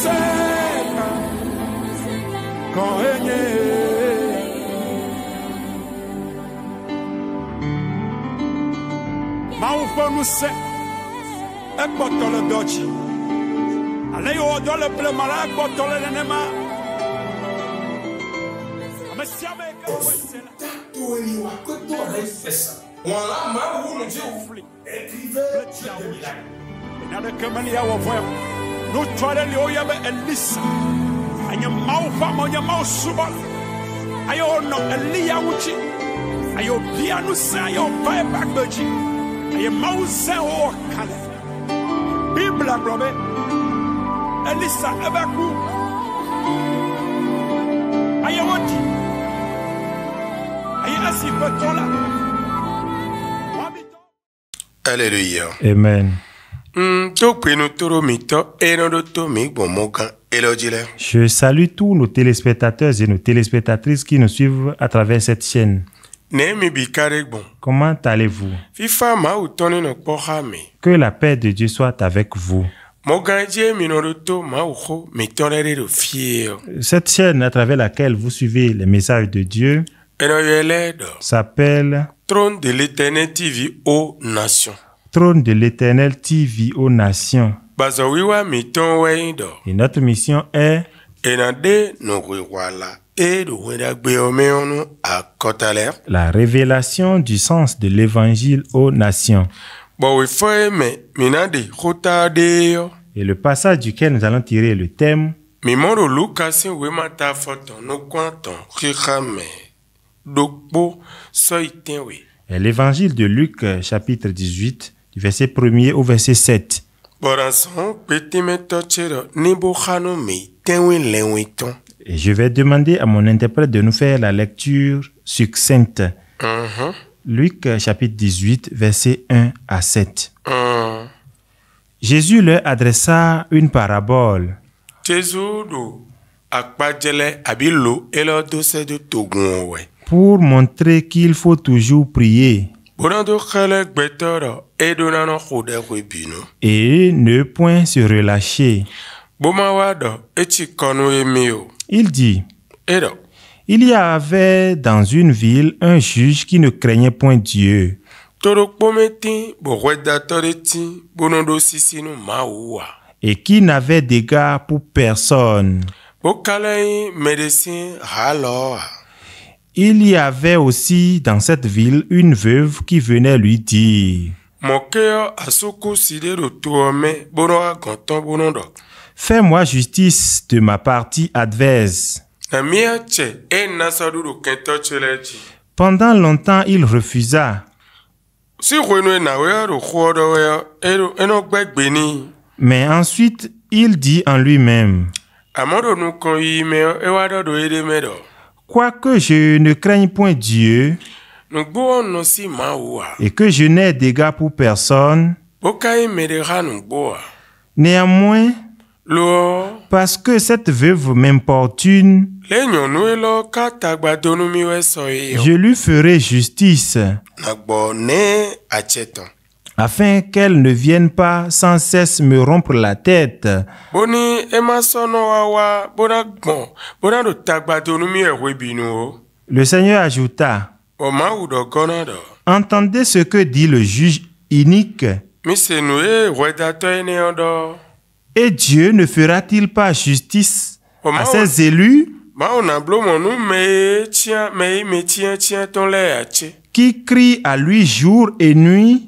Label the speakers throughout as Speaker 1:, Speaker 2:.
Speaker 1: seca quand Maufonu se ekpotole dochi ale yo dole ple mala ekpotole nenema amesiame ka wesela
Speaker 2: to ni wa ko to re fesa wala ma wu no je ufli écrivez
Speaker 1: na de kemali ya wo voya no twale le oyabe elisa anya maufa monya mausuba ayo no elia wuchi ayo bia no sa ayo bai bagbeji ayo mausa o kale bibla brobe elisa ebaku ayo woti ayo asipetola.
Speaker 2: Alléluia.
Speaker 3: Amen. Je salue tous nos téléspectateurs et nos téléspectatrices qui nous suivent à travers cette chaîne. Comment allez-vous? Que la paix de Dieu soit avec vous. Cette chaîne à travers laquelle vous suivez les messages de Dieu s'appelle
Speaker 2: Trône de l'Éternel TV aux nations.
Speaker 3: Trône de l'Éternel TV aux nations. Et notre mission est la révélation du sens de l'évangile aux nations. Et le passage duquel nous allons tirer le thème est l'évangile de Luc, chapitre 18, du verset 1er au verset 7. Et je vais demander à mon interprète de nous faire la lecture succincte. Luc, chapitre 18, verset 1 à 7. Jésus leur adressa une parabole. Pour montrer qu'il faut toujours prier et ne point se relâcher. Il dit, il y avait dans une ville un juge qui ne craignait point Dieu et qui n'avait d'égard pour personne. Il y avait aussi dans cette ville une veuve qui venait lui dire, fais-moi justice de ma partie adverse. Pendant longtemps, il refusa. Mais ensuite, il dit en lui-même, quoique je ne craigne point Dieu et que je n'ai d'égard pour personne, néanmoins, parce que cette veuve m'importune, je lui ferai justice, afin qu'elle ne vienne pas sans cesse me rompre la tête. Le Seigneur ajouta, entendez ce que dit le juge inique. Et Dieu ne fera-t-il pas justice à ses élus qui crient à lui jour et nuit?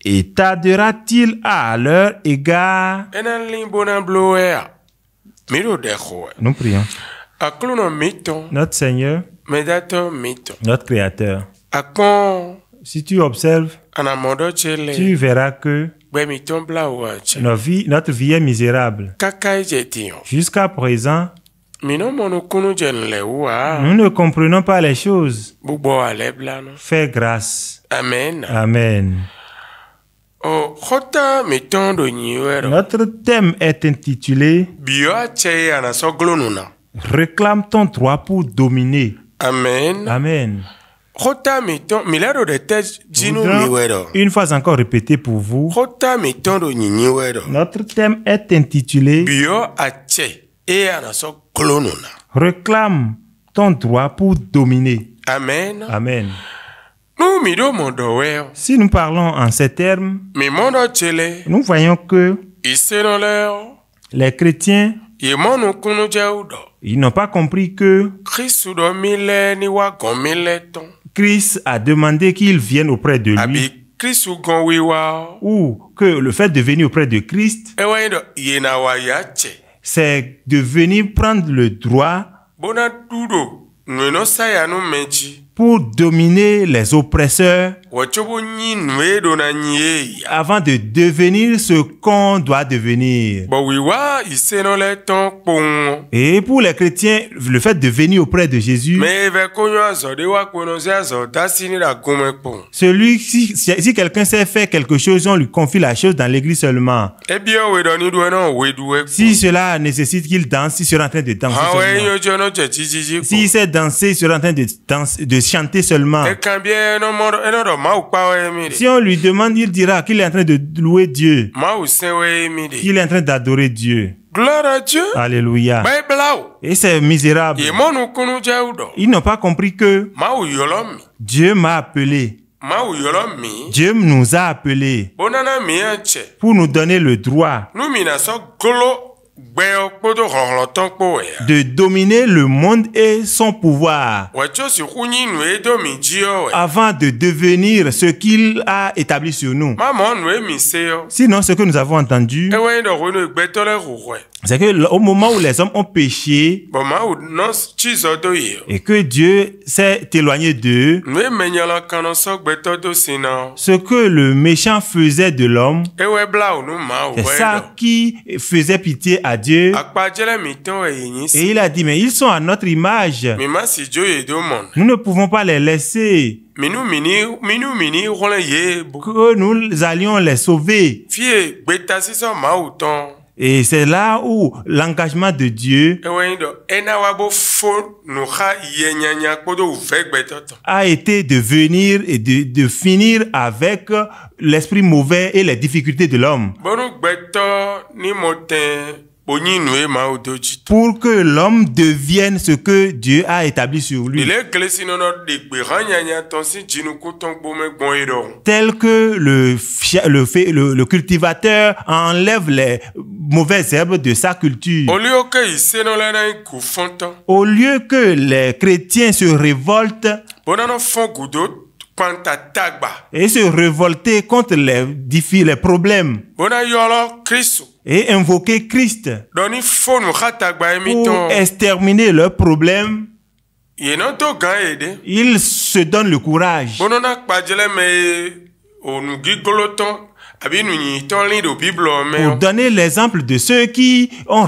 Speaker 3: Et tardera-t-il à leur égard? Nous prions. Notre Seigneur, notre Créateur, si tu observes, tu verras que notre vie est misérable. Jusqu'à présent, nous ne comprenons pas les choses. Fais grâce.
Speaker 2: Amen.
Speaker 3: Amen. Notre thème est intitulé Réclame ton droit pour dominer.
Speaker 2: Amen.
Speaker 3: Amen.
Speaker 2: Hota miton, milero de te
Speaker 3: Nous
Speaker 2: jinu
Speaker 3: voudrons
Speaker 2: miwero.
Speaker 3: une fois encore répéter pour vous.
Speaker 2: Hota miton do nyinyiwero.
Speaker 3: Notre thème est intitulé
Speaker 2: Bio ache. E anaso klonuna.
Speaker 3: Réclame ton droit pour dominer.
Speaker 2: Amen.
Speaker 3: Amen.
Speaker 2: Nu mido mondo weo.
Speaker 3: Si nous parlons en ces termes,
Speaker 2: Mi mondo chele.
Speaker 3: nous voyons que
Speaker 2: Iseno leo.
Speaker 3: les chrétiens,
Speaker 2: Yemonu kunu jeudo.
Speaker 3: ils n'ont pas compris que
Speaker 2: Christu do mile ni wa gon mile ton.
Speaker 3: Christ a demandé qu'ils viennent auprès de lui,
Speaker 2: Abi Christu gon wiwa.
Speaker 3: ou que le fait de venir auprès de Christ,
Speaker 2: Ewa indo yena wa yache.
Speaker 3: c'est de venir prendre le droit
Speaker 2: Bona dudo. Nweno saya no meji.
Speaker 3: pour dominer les oppresseurs
Speaker 2: Wachobo nyi nwedo na nye ya.
Speaker 3: avant de devenir ce qu'on doit devenir.
Speaker 2: Bo wiwa iseno le ton pon.
Speaker 3: Et pour les chrétiens, le fait de venir auprès de Jésus,
Speaker 2: Me ve konyo azode wa konoze azoda sini la gome pon.
Speaker 3: celui, si quelqu'un sait faire quelque chose, on lui confie la chose dans l'église seulement.
Speaker 2: Ebio wedoni do no wedue.
Speaker 3: Si cela nécessite qu'il danse, il sera en train de danser
Speaker 2: Ha we
Speaker 3: seulement.
Speaker 2: yo jono je jiji.
Speaker 3: S'il sait danser, il sera en train de danser, de chanter seulement.
Speaker 2: E kan bien no modo eno do ma ukpa we mi de.
Speaker 3: Si on lui demande, il dira qu'il est en train de louer Dieu,
Speaker 2: Ma usen we mi de.
Speaker 3: qu'il est en train d'adorer Dieu.
Speaker 2: Gloire à Dieu.
Speaker 3: Alléluia.
Speaker 2: Bible.
Speaker 3: Et c'est misérable.
Speaker 2: Yemonu kunu jeudo.
Speaker 3: Ils n'ont pas compris que
Speaker 2: Ma u yolomi.
Speaker 3: Dieu m'a appelé.
Speaker 2: Ma u yolomi.
Speaker 3: Dieu nous a appelés
Speaker 2: Bonana mi anche.
Speaker 3: pour nous donner le droit
Speaker 2: Nu mi na so golo gbe okpodo ronron ton po ya.
Speaker 3: de dominer le monde et son pouvoir
Speaker 2: Wacho si kunyi nu edo mi jio we.
Speaker 3: avant de devenir ce qu'il a établi sur nous.
Speaker 2: Maman nu e mi se yo.
Speaker 3: Sinon, ce que nous avons entendu,
Speaker 2: Ewe ndo reno gbe tole ruwe.
Speaker 3: c'est que au moment où les hommes ont péché
Speaker 2: Bon ma u no chizo do yo.
Speaker 3: et que Dieu s'est éloigné d'eux,
Speaker 2: Nu e menyala kano so gbe todo sina.
Speaker 3: ce que le méchant faisait de l'homme,
Speaker 2: Ewe bla u nu ma u
Speaker 3: c'est
Speaker 2: we
Speaker 3: ça
Speaker 2: do.
Speaker 3: qui faisait pitié à Dieu.
Speaker 2: Akpa jele mi ton e yin si.
Speaker 3: Et il a dit, mais ils sont à notre image.
Speaker 2: Mi ma si jo ye do mon.
Speaker 3: Nous ne pouvons pas les laisser,
Speaker 2: Minu mini role ye bu.
Speaker 3: que nous allions les sauver.
Speaker 2: Fie gbe ta si so ma u ton.
Speaker 3: Et c'est là où l'engagement de Dieu
Speaker 2: Ewe ndo ena wa bo fo nu kha ye nyanya kodo u ve gbe toto.
Speaker 3: a été de venir et de finir avec l'esprit mauvais et les difficultés de l'homme.
Speaker 2: Bonu gbe to ni moten bonyi nu e ma u do jito.
Speaker 3: Pour que l'homme devienne ce que Dieu a établi sur lui.
Speaker 2: Il est glissé dans notre dégbe ranyanya ton si jinu koton bome bon edo.
Speaker 3: Tel que le cultivateur enlève les mauvaises herbes de sa culture.
Speaker 2: Au lieu que il se dans la ku fonton.
Speaker 3: Au lieu que les chrétiens se révoltent
Speaker 2: Bonano fon gudo panta tagba.
Speaker 3: et se révolter contre les défis, les problèmes
Speaker 2: Bona yolo Christ.
Speaker 3: et invoquer Christ
Speaker 2: Doni fon nu kha tagba
Speaker 3: pour
Speaker 2: emiton.
Speaker 3: exterminer leurs problèmes,
Speaker 2: Yeno to gan ede.
Speaker 3: ils se donnent le courage
Speaker 2: Bonona kpajele me onu gigoloton. Abi nu yin ton lin do Bible me.
Speaker 3: pour donner l'exemple de ceux qui ont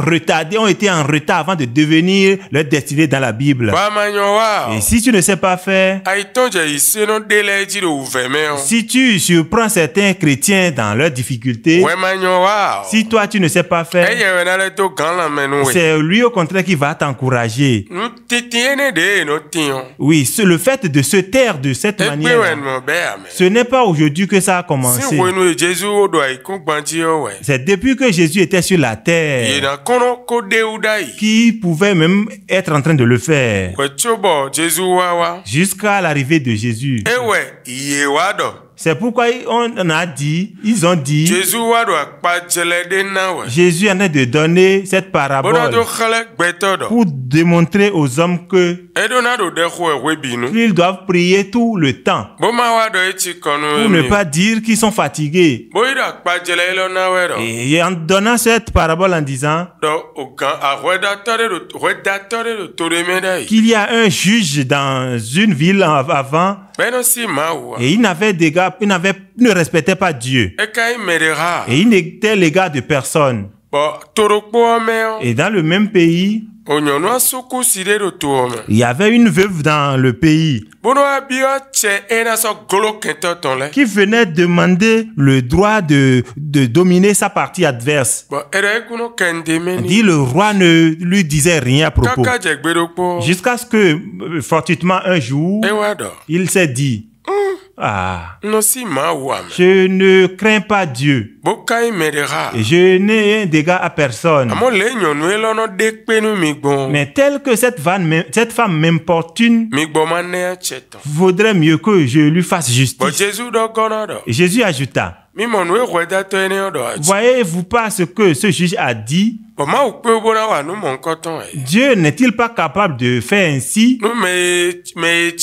Speaker 3: été en retard avant de devenir leur destinée dans la Bible.
Speaker 2: Ba manyo wa.
Speaker 3: Et si tu ne sais pas faire,
Speaker 2: Ai ton je ise no dele ji do uveme o.
Speaker 3: si tu surprends certains chrétiens dans leurs difficultés,
Speaker 2: We manyo wa.
Speaker 3: si toi tu ne sais pas faire,
Speaker 2: Eye we na le to gan la menu we.
Speaker 3: c'est lui au contraire qui va t'encourager.
Speaker 2: Nu titiene de no tion.
Speaker 3: Oui, le fait de se taire de cette
Speaker 2: Ekpe
Speaker 3: manière,
Speaker 2: wen mo be ame.
Speaker 3: ce n'est pas aujourd'hui que ça a
Speaker 2: Si
Speaker 3: commencé.
Speaker 2: we nu Jésus o do ai kun gbanji o we.
Speaker 3: C'est depuis que Jésus était sur la
Speaker 2: Ye
Speaker 3: terre
Speaker 2: na kono ko de udai.
Speaker 3: qui pouvait même être en train de le faire
Speaker 2: We chobo Jésus wa wa.
Speaker 3: jusqu'à l'arrivée de Jésus.
Speaker 2: Ewe iye wa do.
Speaker 3: C'est pourquoi ils ont dit,
Speaker 2: Jésus wa do akpa jele de na we.
Speaker 3: Jésus est en train de donner cette
Speaker 2: Bona
Speaker 3: parabole
Speaker 2: do khale gbeto do.
Speaker 3: pour démontrer aux hommes que
Speaker 2: Edo na do de khwe we binu.
Speaker 3: ils doivent prier tout le temps
Speaker 2: Boma wa do echi kono
Speaker 3: pour ne
Speaker 2: emi.
Speaker 3: pas dire qu'ils sont fatigués.
Speaker 2: Bo ida akpa jele lo na we do.
Speaker 3: Et en donnant cette parabole en disant
Speaker 2: Do ogan a redateur de to de medai.
Speaker 3: qu'il y a un juge dans une ville avant
Speaker 2: Beno si ma wa.
Speaker 3: et il ne respectait pas Dieu
Speaker 2: E kai medera.
Speaker 3: et il n'était l'égal de personne.
Speaker 2: Bo torokpo me o.
Speaker 3: Et dans le même pays,
Speaker 2: Onyono asuku sire do tuome.
Speaker 3: Il y avait une veuve dans le pays
Speaker 2: Bono abio che ena so golo kento tonle.
Speaker 3: qui venait demander le droit de dominer sa partie adverse.
Speaker 2: Bon, ere kuno kende meni.
Speaker 3: Dit le roi ne lui disait rien à propos.
Speaker 2: Kaka jegbedo po.
Speaker 3: Jusqu'à ce que, fortuitement, un jour,
Speaker 2: Ewado.
Speaker 3: il s'est dit, ah,
Speaker 2: No si ma wame.
Speaker 3: je ne crains pas Dieu.
Speaker 2: Bokai medera.
Speaker 3: Et je n'ai un dégât à personne.
Speaker 2: Amo le nyonu elono dekpenu migbon.
Speaker 3: Mais tel que cette femme m'importune,
Speaker 2: Migbon mane cheton.
Speaker 3: vaudrait mieux que je lui fasse
Speaker 2: Bon,
Speaker 3: justice.
Speaker 2: Jésus do gonodo.
Speaker 3: Et Jésus ajouta,
Speaker 2: Mi monu e weda to ene odo achi.
Speaker 3: voyez-vous pas ce que ce juge a dit?
Speaker 2: Bon, ma ukpe bona wa nu mon koton e.
Speaker 3: Dieu n'est-il pas capable de faire ainsi
Speaker 2: Nu me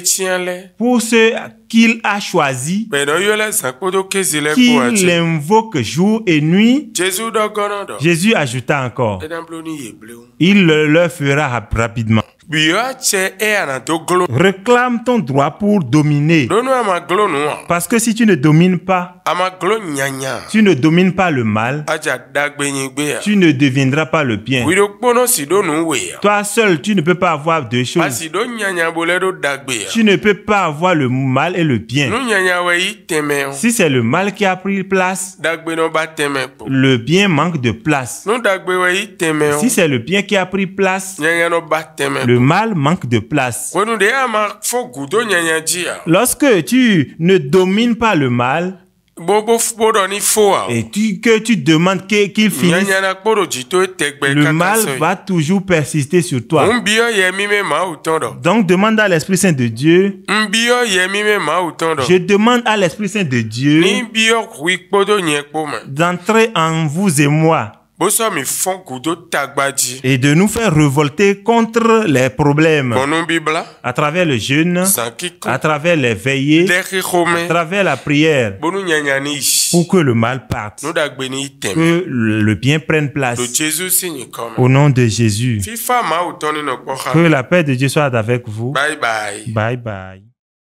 Speaker 2: chien le.
Speaker 3: pour ceux qu'il a choisis,
Speaker 2: Ben no yo le zakpodo kezile ko
Speaker 3: qu'il
Speaker 2: achi.
Speaker 3: l'invoque jour et nuit?
Speaker 2: Jésus do gonodo.
Speaker 3: Jésus ajouta encore,
Speaker 2: Edan bloni yebleu.
Speaker 3: il le leur fera rapidement.
Speaker 2: Biyo che e ana do glo.
Speaker 3: Réclame ton droit pour dominer.
Speaker 2: Donu ama glo nu.
Speaker 3: Parce que si tu ne domines pas,
Speaker 2: Ama glo nyanya.
Speaker 3: tu ne domines pas le mal,
Speaker 2: Aja dagbe yin gbe ya.
Speaker 3: tu ne deviendras pas le bien.
Speaker 2: Wido kpono si do nu we ya.
Speaker 3: Toi seul, tu ne peux pas avoir deux choses.
Speaker 2: Asi do nyanya bole do dagbe ya.
Speaker 3: Tu ne peux pas avoir le mal et le bien.
Speaker 2: Nu nyanya we yi teme o.
Speaker 3: Si c'est le mal qui a pris place,
Speaker 2: Dagbe no ba teme po.
Speaker 3: le bien manque de place.
Speaker 2: Nu dagbe we yi teme o.
Speaker 3: Si c'est le bien qui a pris place,
Speaker 2: Nyanya no ba teme.
Speaker 3: le mal manque de place.
Speaker 2: Wenu de ama fo gudo nyanya ji ya.
Speaker 3: Lorsque tu ne domines pas le mal
Speaker 2: Bobo bodo ni fo a.
Speaker 3: et que tu demandes qu'il finisse,
Speaker 2: Nyanya na kporo jito tegbe
Speaker 3: le
Speaker 2: kaka
Speaker 3: mal
Speaker 2: so.
Speaker 3: va toujours persister sur toi.
Speaker 2: Mbio ye mi me ma utondo.
Speaker 3: Donc demande à l'Esprit Saint de Dieu,
Speaker 2: Mbio ye mi me ma utondo.
Speaker 3: je demande à l'Esprit Saint de Dieu
Speaker 2: Ni bio kui kpodo nye kpoma.
Speaker 3: d'entrer en vous et moi
Speaker 2: Boso mi fon gudo tagbaji.
Speaker 3: et de nous faire révolter contre les problèmes
Speaker 2: Bono bibla.
Speaker 3: à travers le jeûne,
Speaker 2: Sankiko.
Speaker 3: à travers les veillées,
Speaker 2: Deki
Speaker 3: à
Speaker 2: khome.
Speaker 3: travers la prière,
Speaker 2: Bonu nyanya ni ishi.
Speaker 3: pour que le mal parte,
Speaker 2: Nu dagbe ni item.
Speaker 3: que le bien prenne place.
Speaker 2: Do Jésus sinyi kome.
Speaker 3: Au nom de Jésus,
Speaker 2: Fifa ma utoni no
Speaker 3: que
Speaker 2: kpoha.
Speaker 3: la paix de Dieu soit avec vous.
Speaker 2: Bye bye.
Speaker 3: Bye bye.